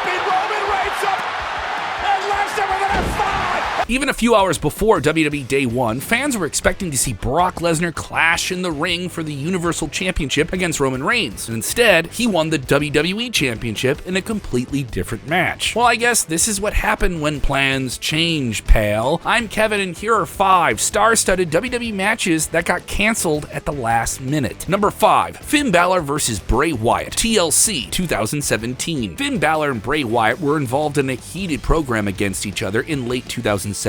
dropping Roman Reigns up, and Lesnar with an F5. Even a few hours before WWE Day 1, fans were expecting to see Brock Lesnar clash in the ring for the Universal Championship against Roman Reigns. Instead, he won the WWE Championship in a completely different match. Well, I guess this is what happened when plans change, pal. I'm Kevin, and here are 5 star-studded WWE matches that got canceled at the last minute. Number 5, Finn Balor vs. Bray Wyatt, TLC 2017. Finn Balor and Bray Wyatt were involved in a heated program against each other in late 2017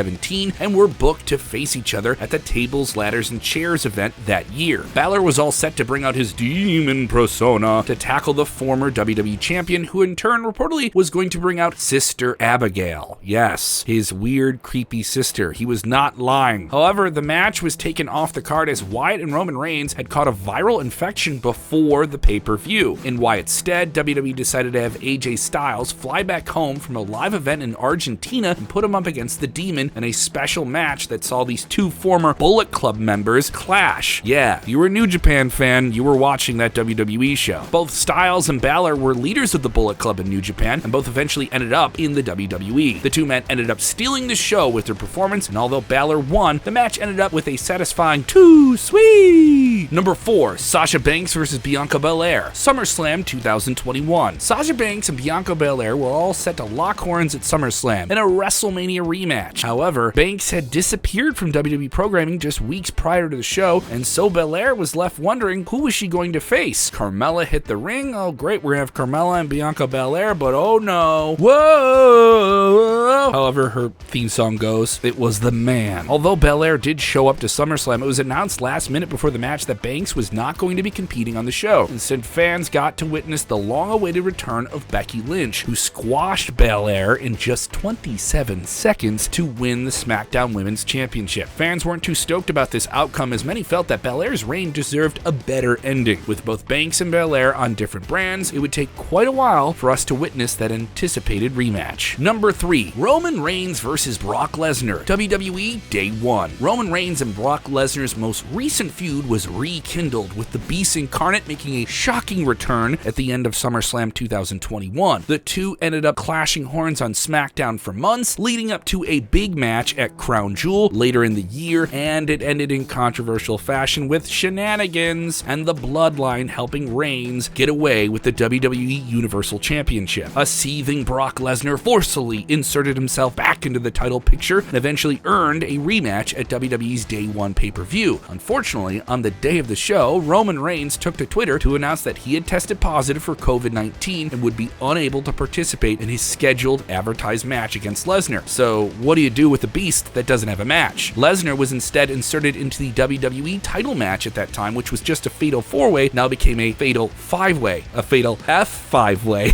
and were booked to face each other at the Tables, Ladders, and Chairs event that year. Balor was all set to bring out his demon persona to tackle the former WWE champion, who in turn reportedly was going to bring out Sister Abigail. Yes, his weird, creepy sister. He was not lying. However, the match was taken off the card as Wyatt and Roman Reigns had caught a viral infection before the pay-per-view. In Wyatt's stead, WWE decided to have AJ Styles fly back home from a live event in Argentina and put him up against the Demon in a special match that saw these 2 former Bullet Club members clash. Yeah, you were a New Japan fan, you were watching that WWE show. Both Styles and Balor were leaders of the Bullet Club in New Japan, and both eventually ended up in the WWE. The 2 men ended up stealing the show with their performance, and although Balor won, the match ended up with a satisfying "too sweet." Number 4, Sasha Banks vs. Bianca Belair, SummerSlam 2021. Sasha Banks and Bianca Belair were all set to lock horns at SummerSlam in a WrestleMania rematch. However, Banks had disappeared from WWE programming just weeks prior to the show, and so Belair was left wondering who was she going to face. Carmella hit the ring. Oh great, we're gonna have Carmella and Bianca Belair, but oh no. Whoa! However, her theme song goes, it was the man. Although Belair did show up to SummerSlam, it was announced last minute before the match that Banks was not going to be competing on the show. Instead, fans got to witness the long-awaited return of Becky Lynch, who squashed Belair in just 27 seconds to win the SmackDown Women's Championship. Fans weren't too stoked about this outcome, as many felt that Belair's reign deserved a better ending. With both Banks and Belair on different brands, it would take quite a while for us to witness that anticipated rematch. Number 3, Roman Reigns vs. Brock Lesnar, WWE Day 1. Roman Reigns and Brock Lesnar's most recent feud was rekindled, with the Beast Incarnate making a shocking return at the end of SummerSlam 2021. The 2 ended up clashing horns on SmackDown for months, leading up to a big match at Crown Jewel later in the year, and it ended in controversial fashion with shenanigans and the Bloodline helping Reigns get away with the WWE Universal Championship. A seething Brock Lesnar forcefully inserted himself back into the title picture and eventually earned a rematch at WWE's Day 1 pay-per-view. Unfortunately, on the day of the show, Roman Reigns took to Twitter to announce that he had tested positive for COVID-19 and would be unable to participate in his scheduled advertised match against Lesnar. So what do you do with a beast that doesn't have a match? Lesnar was instead inserted into the WWE title match at that time, which was just a fatal 4-way, now became a fatal 5-way, a fatal F5-way.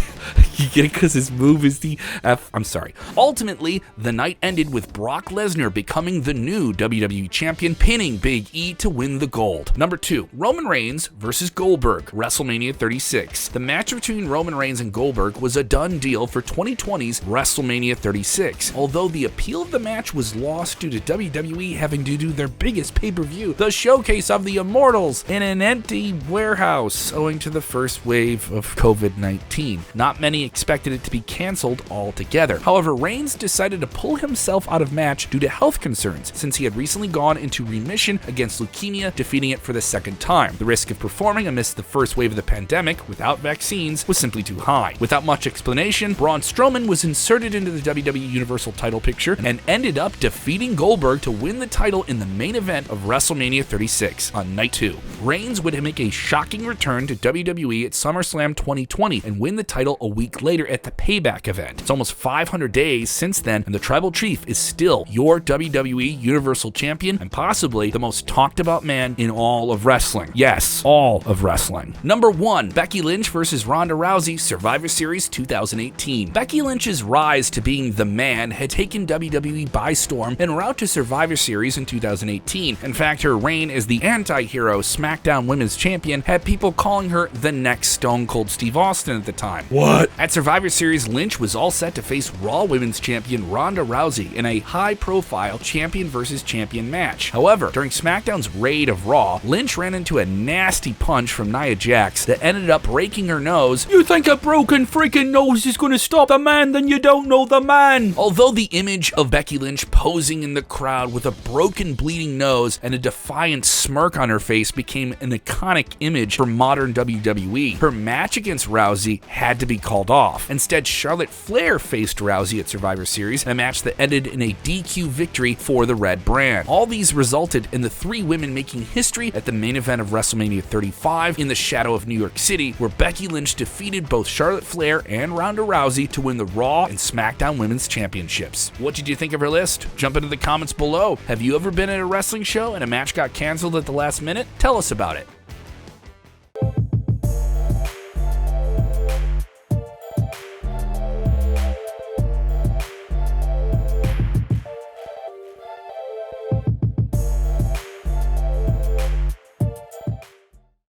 You get it? Because his move is the F. I'm sorry. Ultimately, the night ended with Brock Lesnar becoming the new WWE champion, pinning Big E to win the gold. Number 2, Roman Reigns vs. Goldberg, WrestleMania 36. The match between Roman Reigns and Goldberg was a done deal for 2020's WrestleMania 36. Although the appeal of the match was lost due to WWE having to do their biggest pay-per-view, the showcase of the Immortals, in an empty warehouse owing to the first wave of COVID-19. Not many expected it to be canceled altogether. However, Reigns decided to pull himself out of match due to health concerns, since he had recently gone into remission against leukemia, defeating it for the second time. The risk of performing amidst the first wave of the pandemic without vaccines was simply too high. Without much explanation, Braun Strowman was inserted into the WWE Universal title picture and ended up defeating Goldberg to win the title in the main event of WrestleMania 36 on night 2. Reigns would make a shocking return to WWE at SummerSlam 2020 and win the title a week later at the Payback event. It's almost 500 days since then, and the Tribal Chief is still your WWE Universal Champion and possibly the most talked about man in all of wrestling. Yes, all of wrestling. Number 1, Becky Lynch vs. Ronda Rousey, Survivor Series 2018. Becky Lynch's rise to being the man had taken WWE by storm en route to Survivor Series in 2018. In fact, her reign as the anti-hero SmackDown Women's Champion had people calling her the next Stone Cold Steve Austin at the time. What? At At Survivor Series, Lynch was all set to face Raw Women's Champion Ronda Rousey in a high-profile champion versus champion match. However, during SmackDown's raid of Raw, Lynch ran into a nasty punch from Nia Jax that ended up breaking her nose. You think a broken freaking nose is going to stop the man, then you don't know the man. Although the image of Becky Lynch posing in the crowd with a broken, bleeding nose and a defiant smirk on her face became an iconic image for modern WWE, her match against Rousey had to be called off. Instead, Charlotte Flair faced Rousey at Survivor Series, a match that ended in a DQ victory for the Red Brand. All these resulted in the three women making history at the main event of WrestleMania 35 in the shadow of New York City, where Becky Lynch defeated both Charlotte Flair and Ronda Rousey to win the Raw and SmackDown Women's Championships. What did you think of her list? Jump into the comments below. Have you ever been at a wrestling show and a match got canceled at the last minute? Tell us about it.